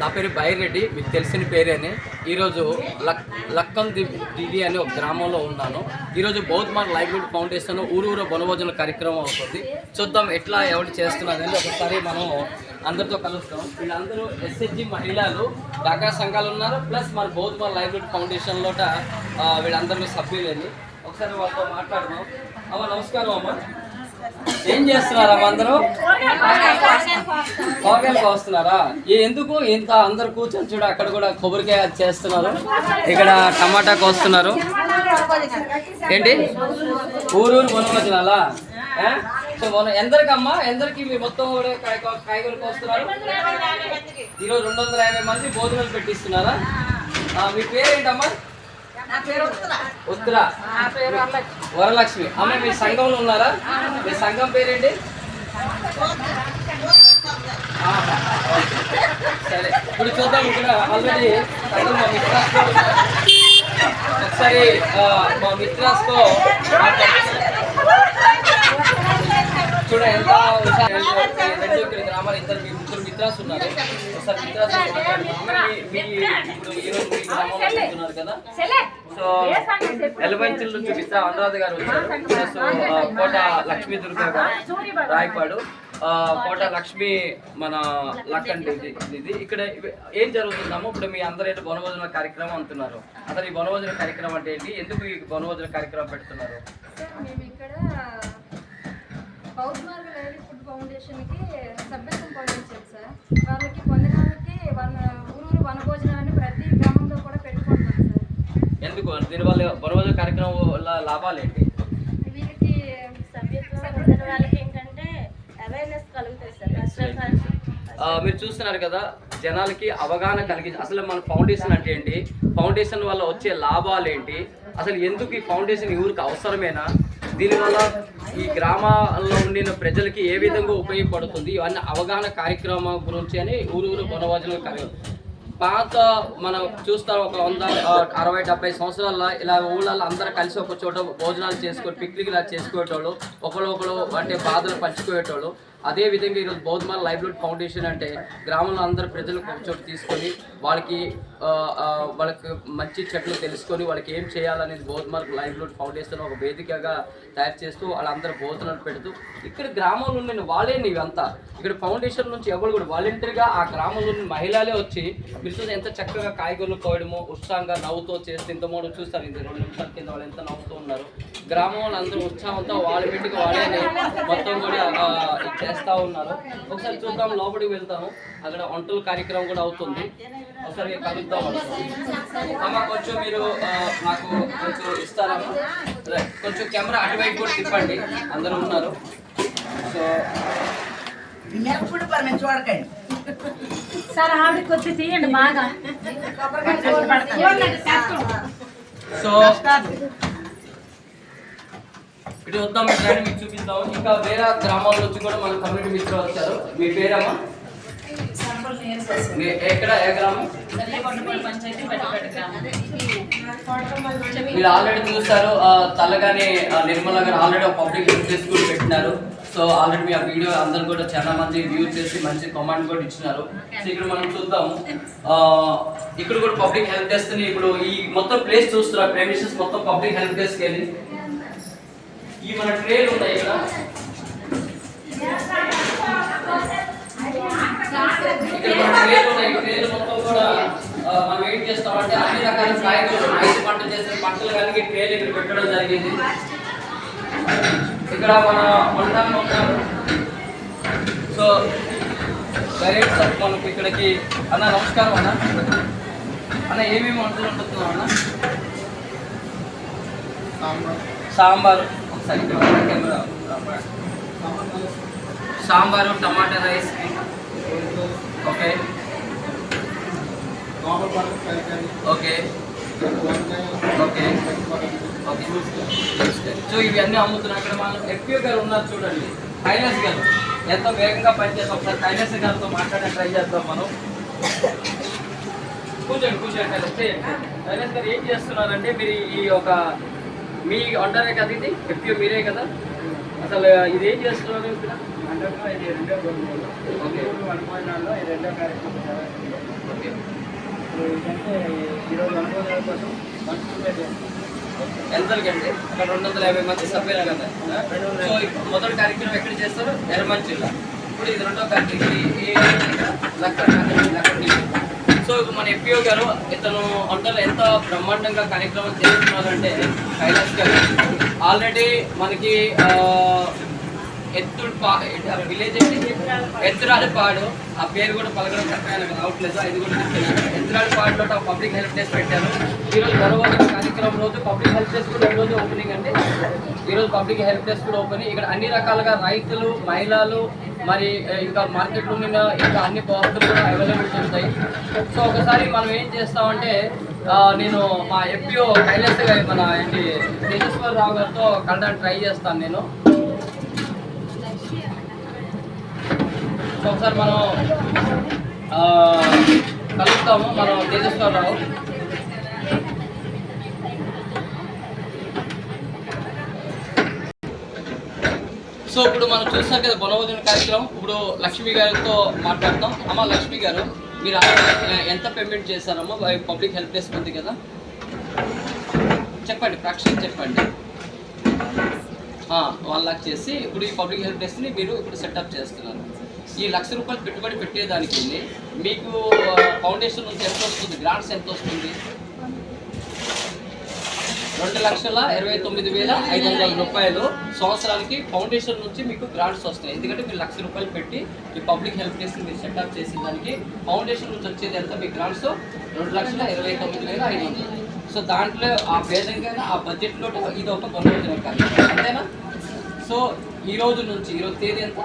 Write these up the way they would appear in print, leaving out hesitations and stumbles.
నా పేరు బైరెడ్డి, మీకు తెలిసిన పేరేనే. ఈరోజు లక్కం దిది అని ఒక గ్రామంలో ఉన్నాను. ఈరోజు బౌద్ధమార్ లైవ్లీహుడ్ ఫౌండేషన్ ఊరూరు వనభోజన కార్యక్రమం అవుతుంది. చూద్దాం ఎట్లా ఎవరు చేస్తున్నదని ఒకసారి మనం అందరితో కలుస్తాం. వీళ్ళందరూ ఎస్హెచ్జి మహిళలు, డాకా సంఘాలు ఉన్నారు, ప్లస్ మన బౌద్ధమార్ లైవ్లీహుడ్ ఫౌండేషన్లో వీళ్ళందరూ సభ్యులని. ఒకసారి వాళ్ళతో మాట్లాడదాం. అమ్మ నమస్కారం. అమ్మ ఏం చేస్తున్నారా? అందరూ కూరగాయలు కోస్తున్నారా? ఎందుకు ఇంత అందరు కూర్చొని చూడ, అక్కడ కూడా కొబ్బరికాయ చేస్తున్నారు, ఇక్కడ టమాటా కోస్తున్నారు. ఏంటి ఊరూరు వనభోజనాలా? సో ఎందరికమ్మా, ఎందరికి మీ మొత్తం కాయగూరలు కోస్తున్నారు? ఈరోజు 250 మంది భోజనాలు పెట్టిస్తున్నారా? మీ పేరేంటమ్మా? ఉత్తర వరలక్ష్మి. అమ్మ మీ సంఘంలో ఉన్నారా? మీ సంఘం పేరేంటి? సరే, ఇప్పుడు చూద్దాం. ఇక్కడ ఆల్రెడీ మా మిత్రాస్తో ఒకసారి మా మిత్రాస్తో చూడ ఎంత ఇక్కడ గ్రామాలు ముగ్గురు మిత్రాస్ ఉన్నారు. ఒకసారి మిత్రాస్ ఇప్పుడు ఈరోజు మీ గ్రామంలో ఉన్నారు కదా. సో ఎలవంచిల నుంచి మిత్ర అనురాధ గారు వచ్చారు. సో కోట లక్ష్మీ దుర్గా గారు రాయపాడు, కోట లక్ష్మి మన లక్కండి ఇది. ఇక్కడ ఏం జరుగుతుందామో ఇప్పుడు మీ అందరూ ఏంటి వనభోజన కార్యక్రమం అంటున్నారు. అసలు ఈ వనభోజన కార్యక్రమం అంటే ఏంటి, ఎందుకు ఈ వనభోజన కార్యక్రమం పెడుతున్నారు? మేము ఇక్కడ బౌద్ధమార్ లైవ్లీహుడ్ ఫౌండేషన్కి సభ్యత్వం పొందించారు సార్. వాళ్ళకి పొందడానికి ఊరూరు వనభోజనాన్ని ప్రతి గ్రామంలో కూడా పెట్టుకుంటాం సార్. ఎందుకు? దీనివల్ల వనభోజన కార్యక్రమం వల్ల లాభాలు ఏంటి? వీళ్ళకి సభ్యత్వం పొందిన వాళ్ళకి ఏంటంటే అవేర్నెస్ కలుగుతాయి సార్. మీరు చూస్తున్నారు కదా, జనాలకి అవగాహన కలిగి అసలు మన ఫౌండేషన్ అంటే ఏంటి, ఫౌండేషన్ వల్ల వచ్చే లాభాలు ఏంటి, అసలు ఎందుకు ఈ ఫౌండేషన్ ఊరికి అవసరమేనా, దీనివల్ల ఈ గ్రామాల్లో ఉండిన ప్రజలకి ఏ విధంగా ఉపయోగపడుతుంది, ఇవన్నీ అవగాహన కార్యక్రమం గురించి అని ఊరూరు వనభోజన కార్యక్రమం. పాత మనం చూస్తాం, ఒక 160-70 సంవత్సరాల ఇలా ఊళ్ళల్లో అందరూ కలిసి ఒక చోట భోజనాలు చేసుకొని పిక్నిక్ ఇలా చేసుకునేటోళ్ళు, ఒకళ్ళు అంటే బాధలు పంచుకునేటోళ్ళు. అదేవిధంగా ఈరోజు బౌద్ధమార్ లైవ్లీహుడ్ ఫౌండేషన్ అంటే గ్రామంలో అందరు ప్రజలకు ఒక చోటు తీసుకొని వాళ్ళకి మంచి చెట్లు తెలుసుకొని వాళ్ళకి ఏం చేయాలనేది బౌద్ధమార్ లైవ్లీహుడ్ ఫౌండేషన్ ఒక వేదికగా తయారు చేస్తూ వాళ్ళందరూ భోజనాలు పెడుతూ ఇక్కడ గ్రామంలో ఉన్న వాళ్ళే ఇవంతా ఇక్కడ ఫౌండేషన్ నుంచి ఎవరు కూడా వాలంటీర్గా ఆ గ్రామంలో మహిళలే వచ్చి మీరు చూసి ఎంత చక్కగా కాయగూరలు కోయడము ఉత్సాహంగా నవ్వుతో చేస్తే ఇంత మూడు చూస్తారు. ఇది 2 నిమిషాల కింద వాళ్ళు ఎంత నవ్వుతూ ఉన్నారు. గ్రామంలో అందరూ ఉత్సాహంతో వాళ్ళ ఇంటికి వాళ్ళే మొత్తం కూడా చేస్తూ ఉన్నారు. ఒకసారి చూద్దాం, లోపలికి వెళ్తాము. అక్కడ వంటల కార్యక్రమం కూడా అవుతుంది. ఒకసారి కలుద్దాం. అమ్మ కొంచెం మీరు నాకు కొంచెం ఇస్తారమ్మా. కొంచెం కెమెరా అటువైపు కూడా తిప్పండి, అందరూ ఉన్నారు. సో చూడకండి సార్, ఆవిడ కొద్ది తీయండి బాగా. సో ఇటు వద్దాం, ఇట్లా మీకు చూపిస్తాము. ఇంకా వేరే గ్రామాల నుంచి కూడా మన కమ్యూనిటీ మిత్రులు వచ్చారు. మీ పేరమ్మా? ఎక్కడ, ఏ గ్రామం? మీరు ఆల్రెడీ చూస్తారు, తల్లగానే నిర్మల గారు ఆల్రెడీ ఒక పబ్లిక్ హెల్త్ స్కూల్ పెట్టినారు. సో ఆల్రెడీ మీ ఆ వీడియో అందరు కూడా చాలా మంది వ్యూ చేసి మంచి కామెంట్ కూడా ఇచ్చినారు. సో ఇక్కడ మనం చూద్దాం, ఇక్కడ కూడా పబ్లిక్ హెల్త్ టెస్ట్ ని ఇప్పుడు ఈ మొత్తం ప్లేస్ చూస్తున్నారు. ప్రెమిసెస్ మొత్తం పబ్లిక్ హెల్త్ టెస్ట్ వెళ్ళి ఈ మన ట్రేలు ఉన్నాయి ఇక్కడ. ట్రేలు మొత్తం కూడా మనం వెయిట్ చేస్తామంటే అన్ని రకాల కాయగూరలు, రైతు పంట చేసిన పంటలు కలిగి ట్రేలు ఇక్కడ పెట్టడం జరిగింది. ఇక్కడ మన వంటలు ఉంటారు. సో డైరెక్ట్ సార్ మనకు ఇక్కడికి అన్న నమస్కారం అన్న ఏమేమి వంటలు ఉంటున్నాం అన్న? సాంబారు, ఒకసారి camera, sambar, tomato rice, okay okay okay okay. So ఇవన్నీ అమ్ముతున్నాం. ఇక్కడ మనం ఎఫ్యూ గారు ఉన్నారు చూడండి, కైలాస్ గారు ఎంతో వేగంగా పనిచేస్తాం. ఒకసారి కైలాస్ గారితో మాట్లాడే ట్రై చేద్దాం మనం. కూర్చోండి. కైలాస్ గారు ఏం చేస్తున్నారంటే, మీరు ఈ ఒక మీ వంటరే కదా ఇది, ఎఫ్యూ మీరే కదా, అసలు ఇది ఏం చేస్తున్నారు ఇక్కడ? ఇది రెండో ఓకే, 1.4 ఇది రెండో కార్యక్రమం. ఎంతకండి అక్కడ 250 మంది సభ్యులు కదా. సో ఇప్పుడు మొదటి కార్యక్రమం ఎక్కడ చేస్తారు? ఎర్రమంచిలో. ఇప్పుడు ఇది రెండో కార్యక్రమం సో ఇప్పుడు మన ఎపిఓ గారు ఇతను వంటలు ఎంత బ్రహ్మాండంగా కార్యక్రమం చేస్తున్నారంటే కైలాస్ గారు ఆల్రెడీ మనకి విలేజ్ ఎత్తురాడిపాడు, ఆ పేరు కూడా పలకడం కరెక్ట్గా రావట్లేదు, ఇది కూడా ఎత్తురాడిపాడులో పబ్లిక్ హెల్ప్ డేస్ పెట్టారు. ఈరోజు గొడవ కార్యక్రమం రోజు పబ్లిక్ హెల్ప్ డేస్ కూడా ఈరోజు ఓపెనింగ్ అండి. ఈరోజు పబ్లిక్ హెల్ప్ డేస్ కూడా ఓపెనింగ్. ఇక్కడ అన్ని రకాలుగా రైతులు, మహిళలు, మరి ఇంకా మార్కెట్లో ఉన్న ఇంకా అన్ని వస్తువులు కూడా అవైలబిలిటీ ఉంటాయి. సో ఒకసారి మనం ఏం చేస్తామంటే నేను మా ఎపిఓ కైలాస్ గారి మన ఏంటి తేజేశ్వరరావు గారితో కలడానికి ట్రై చేస్తాను నేను. సో ఒకసారి మనం కలుస్తాము మనం తేజేశ్వరరావు. సో ఇప్పుడు మనం చూస్తాం కదా వనభోజన కార్యక్రమం. ఇప్పుడు లక్ష్మి గారితో మాట్లాడతాం. అమ్మ లక్ష్మి గారు, మీరు ఎంత పేమెంట్ చేశారమ్మా పబ్లిక్ హెల్ప్ డెస్క్ ఉంది కదా, చెప్పండి ప్రక్షణ చెప్పండి. 1 లక్ష చేసి ఇప్పుడు ఈ పబ్లిక్ హెల్ప్ డెస్క్ని మీరు ఇప్పుడు సెటప్ చేస్తున్నారు. ఈ ₹1,00,000 పెట్టుబడి పెట్టేదానికి మీకు ఫౌండేషన్ నుంచి ఎంత వస్తుంది? గ్రాంట్స్ ఎంత వస్తుంది? 2,29,500 సంవత్సరానికి ఫౌండేషన్ నుంచి మీకు గ్రాంట్స్ వస్తాయి. ఎందుకంటే మీరు ₹1,00,000 పెట్టి ఈ పబ్లిక్ హెల్ప్ డెస్క్ మీరు సెటప్ చేసిన దానికి ఫౌండేషన్ నుంచి వచ్చేది ఎంత మీ గ్రాంట్స్? 2,29,500. సో దాంట్లో ఆ భేదంగా ఆ బడ్జెట్లో ఇది ఒక వనభోజన కార్యక్రమం అంతేనా? సో ఈ రోజు నుంచి ఈరోజు తేదీ ఎంత?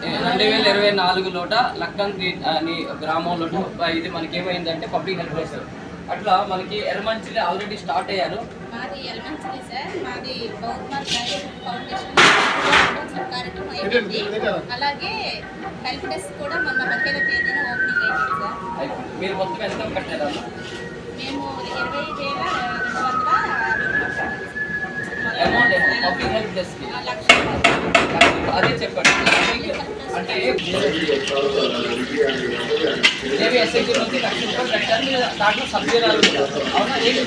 18/12/2024 లక్కంది అని గ్రామంలో ఇది మనకి ఏమైందంటే పబ్లిక్ హెల్ప్ డెస్క్ అట్లా మనకి ఎర్రమంచిలి ఆల్రెడీ స్టార్ట్ అయ్యారు. మాది ఎర్రమంచిలి సార్, మాది బౌద్ధమార్ ఫౌండేషన్ కార్యక్రమం అయిపోయింది. అలాగే హెల్ప్ డెస్క్ కూడా మొన్న 12వ తేదీన ఓపెనింగ్ అయింది సార్. మీరు మొత్తం ఎంత కట్టారు? మేము 20,200 అమౌంట్ పబ్లిక్ హెల్ప్ డెస్క్ అదే చెప్పండి. అంటే ఏవి ఎస్ఐకి నుంచి ₹1,00,000 కట్టారు. దాంట్లో సభ్యురాలు అవునా? ఏమి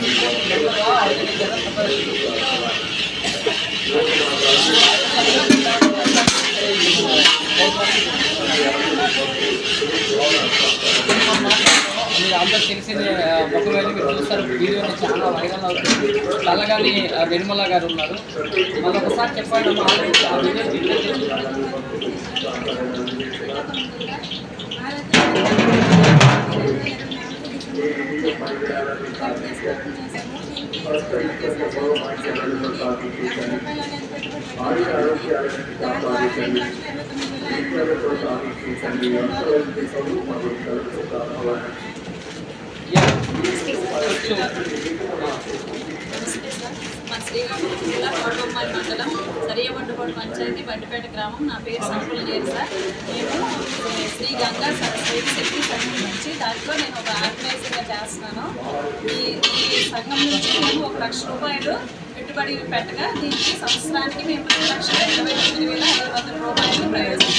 మీరు అందరూ తెలిసిన ముఖమైన మీరు చూస్తారు, వీడియోని చాలా వైరల్ అవుతుంది. చల్లగాని నిర్మల గారు ఉన్నారు. మళ్ళీ ఒకసారి చెప్పండి ఆ వీడియో మా శ్రీకాకుళం జిల్లా కోటబొమ్మాలి మండలం సరియబండుకోట పంచాయతీ బండిపేట గ్రామం. నా పేరు సంకుల నేరు సార్. మేము శ్రీ గంగా సరస్వతి శక్తి సంఘం నుంచి దాంట్లో నేను ఒక ఆర్గనైజర్గా చేస్తున్నాను. ఈ సంఘం నుంచి మేము ₹1,00,000 పెట్టుబడి పెట్టగా దీనికి సంవత్సరానికి మేము ₹2,29,500 ప్రయోజనం.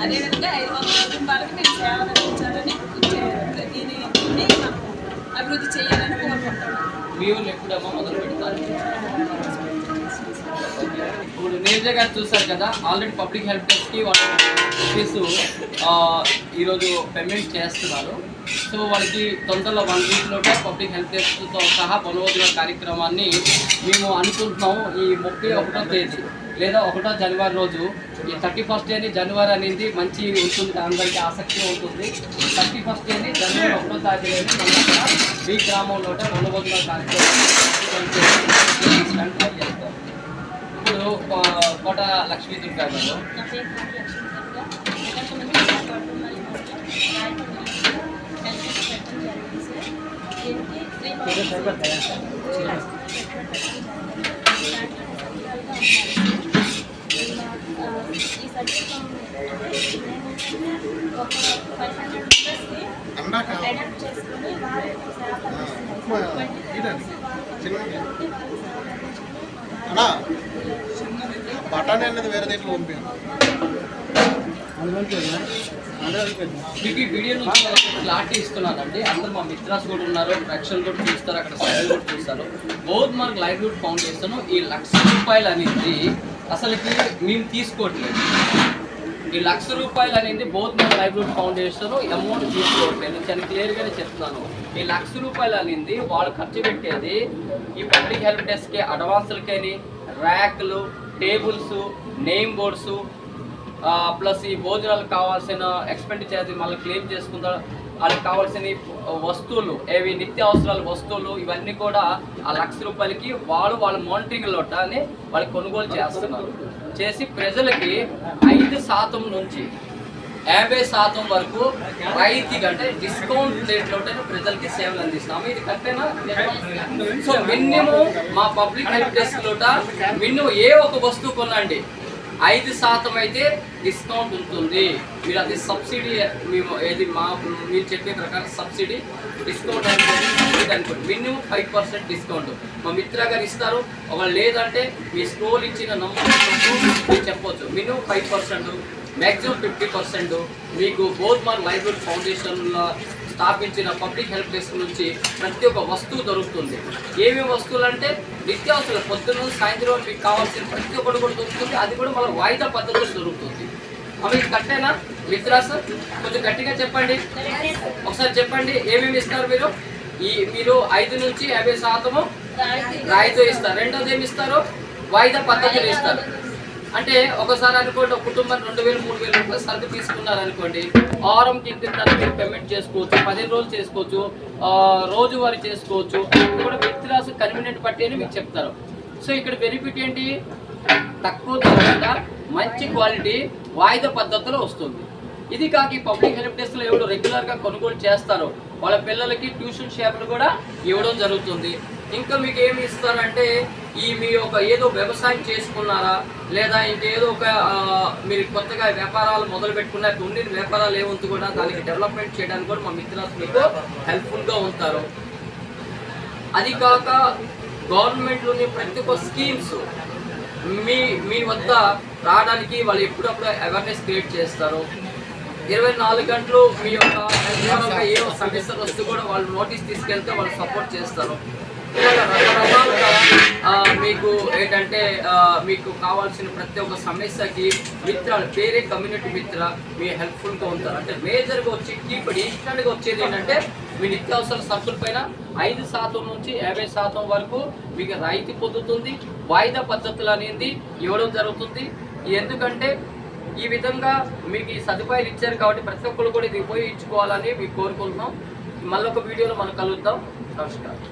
అదేవిధంగా 500 కుటుంబాలకు మేము సేవలు అందించాలని దీన్ని మనం అభివృద్ధి చేయాలని కోరుకుంటున్నాం. మీ ఊళ్ళు ఎప్పుడమ్మా మొదలు పెడతారు? ఇప్పుడు నేర్జా గారు చూస్తారు కదా, ఆల్రెడీ పబ్లిక్ హెల్ప్ డెస్క్కి వాళ్ళు ఫీజు ఈరోజు పేమెంట్ చేస్తున్నారు. సో వాళ్ళకి తొందరలో 1 వీక్లోనే పబ్లిక్ హెల్ప్ డెస్క్తో సహా వనభోజన కార్యక్రమాన్ని మేము అనుకుంటున్నాము. ఈ 31వ తేదీ లేదా 1వ జనవరి రోజు, ఈ 31st జనవరి అనేది మంచి ఉంటుంది, అందరికీ ఆసక్తి ఉంటుంది. 31st జనవరి 1వ తారీఖుని మన ఈ గ్రామంలో వనభోజన కార్యక్రమం కంట్రోల్ చేస్తాం. ఇప్పుడు కోట లక్ష్మీ దుర్గా గారు ఈ సబ్జెక్ట్ ఒక 500 మెంబర్స్ని అడాప్ట్ చేసుకుని బటానీ అనేది వేరే దీంట్లో పంపించాను. మీకు ఈ వీడియో నుంచి క్లారిటీ ఇస్తున్నానండి. అందరూ మా మిత్రాస్ కూడా ఉన్నారు, ప్రేక్షకులు కూడా చూస్తారు, అక్కడ సభ్యులు కూడా చూస్తారు. బోత్ మార్క్ లైవ్లీహుడ్ ఫౌండేషన్ ఈ ₹1,00,000 అనేది అసలుకి మేము తీసుకోవట్లేదు. ఈ ₹1,00,000 అనేది both mark livelihood foundation amount తీసుకోవట్లేదు. నేను చాలా క్లియర్గానే చెప్తున్నాను. ఈ ₹1,00,000 అనేది వాళ్ళు ఖర్చు పెట్టేది ఈ పబ్లిక్ హెల్ప్ డెస్క్కి, అడ్వాన్సులకని, ర్యాక్లు, టేబుల్స్, నేమ్ బోర్డ్స్, ప్లస్ ఈ భోజనాలకు కావాల్సిన ఎక్స్పెండిచర్ మళ్ళీ క్లెయిమ్ చేసుకుంటారు. వాళ్ళకి కావాల్సిన వస్తువులు ఏవి నిత్య అవసరాల వస్తువులు ఇవన్నీ కూడా ఆ ₹1,00,000కి వాళ్ళ మానిటరింగ్లోనే వాళ్ళు కొనుగోలు చేస్తున్నారు. చేసి ప్రజలకి 5% నుంచి 50% వరకు రైతుకి అంటే డిస్కౌంట్ రేట్లోనే ప్రజలకి సేవలు అందిస్తున్నాము. ఇది కరెక్టేనా? సో మినిమం మా పబ్లిక్ హెల్ప్ డెస్క్ లోట మినిమం ఏ ఒక వస్తువు కొనండి 5% అయితే డిస్కౌంట్ ఉంటుంది. మీరు అది సబ్సిడీ మేము ఏది మీరు చెప్పే ప్రకారం సబ్సిడీ డిస్కౌంట్ అనుకోండి. మినిమం 5% డిస్కౌంట్ మా మిత్ర గారు ఇస్తారు. ఒకవేళ లేదంటే మీ స్టోర్ ఇచ్చిన నంబర్ మీరు చెప్పవచ్చు. మినిమం 5%, మ్యాక్సిమం 50% మీకు బోత్ మార్క్ లైవ్లీహుడ్ ఫౌండేషన్లో స్థాపించిన పబ్లిక్ హెల్ప్ డెస్క్ నుంచి ప్రతి ఒక్క వస్తువు దొరుకుతుంది. ఏమేమి వస్తువులు అంటే నిత్యావసరాలు పొద్దున్న సాయంత్రం మీకు కావాల్సిన ప్రతి ఒక్కటి కూడా దొరుకుతుంది. అది కూడా మళ్ళీ వాయిదా పద్ధతిలో దొరుకుతుంది. అవి కరెక్టేనా మిత్రాస్? కొంచెం గట్టిగా చెప్పండి, ఒకసారి చెప్పండి. ఏమేమి ఇస్తారు మీరు 5 నుంచి 50% రాయితీ ఇస్తారు. రెండోది ఏమి ఇస్తారు? వాయిదా పద్ధతులు ఇస్తారు. అంటే ఒకసారి అనుకోండి, ఒక కుటుంబం 2,000, 3,000 రూపాయలు సరుకు తీసుకున్నారు అనుకోండి, వారంకి ఇంత మీరు పేమెంట్ చేసుకోవచ్చు, 15 రోజులు చేసుకోవచ్చు, రోజువారీ చేసుకోవచ్చు. ఇది కూడా వ్యక్తిరాసు కన్వీనియంట్ బట్టి అని మీకు చెప్తారు. సో ఇక్కడ బెనిఫిట్ ఏంటి? తక్కువ ధరగా మంచి క్వాలిటీ వాయిదా పద్ధతిలో వస్తుంది. ఇది కాక ఈ పబ్లిక్ హెల్ప్ డెస్క్లో ఎవరు రెగ్యులర్గా కొనుగోలు చేస్తారో వాళ్ళ పిల్లలకి ట్యూషన్ షాపులు కూడా ఇవ్వడం జరుగుతుంది. ఇంకా మీకు ఏమి ఇస్తారంటే మీ ఒక ఏదో వ్యవసాయం చేసుకున్నారా లేదా ఇంకేదో ఒక మీరు కొత్తగా వ్యాపారాలు మొదలు పెట్టుకున్నారు, ఉండిన వ్యాపారాలు ఏముంది కూడా దానికి డెవలప్మెంట్ చేయడానికి కూడా మా మిత్రులు మీకు హెల్ప్ఫుల్గా ఉంటారు. అది కాక గవర్నమెంట్లోని ప్రతి ఒక్క స్కీమ్స్ మీ వద్ద రావడానికి వాళ్ళు ఎప్పుడప్పుడు అవేర్నెస్ క్రియేట్ చేస్తారు. 24 గంటలు మీ యొక్క ఏ సమస్యలు వస్తూ కూడా వాళ్ళు నోటీస్ తీసుకెళ్తే వాళ్ళు సపోర్ట్ చేస్తారు. ఇలాగ రకరకాలుగా మీకు ఏంటంటే మీకు కావాల్సిన ప్రతి ఒక్క సమస్యకి మిత్రాలు పేరే కమ్యూనిటీ మిత్ర మీ హెల్ప్ఫుల్గా ఉంటారు. అంటే మేజర్గా వచ్చి ఇప్పుడు ఇన్స్టెంట్గా వచ్చేది ఏంటంటే మీ నిత్యావసర సరుకుల పైన 5% నుంచి 50% వరకు మీకు రాయితీ పొందుతుంది. వాయిదా పద్ధతులు అనేది ఇవ్వడం జరుగుతుంది. ఎందుకంటే ఈ విధంగా మీకు ఈ సదుపాయాలు ఇచ్చారు కాబట్టి ప్రతి ఒక్కరు కూడా ఇది ఉపయోగించుకోవాలని మీకు కోరుకుంటున్నాం. మళ్ళొక వీడియోలో మనం కలుద్దాం. నమస్కారం.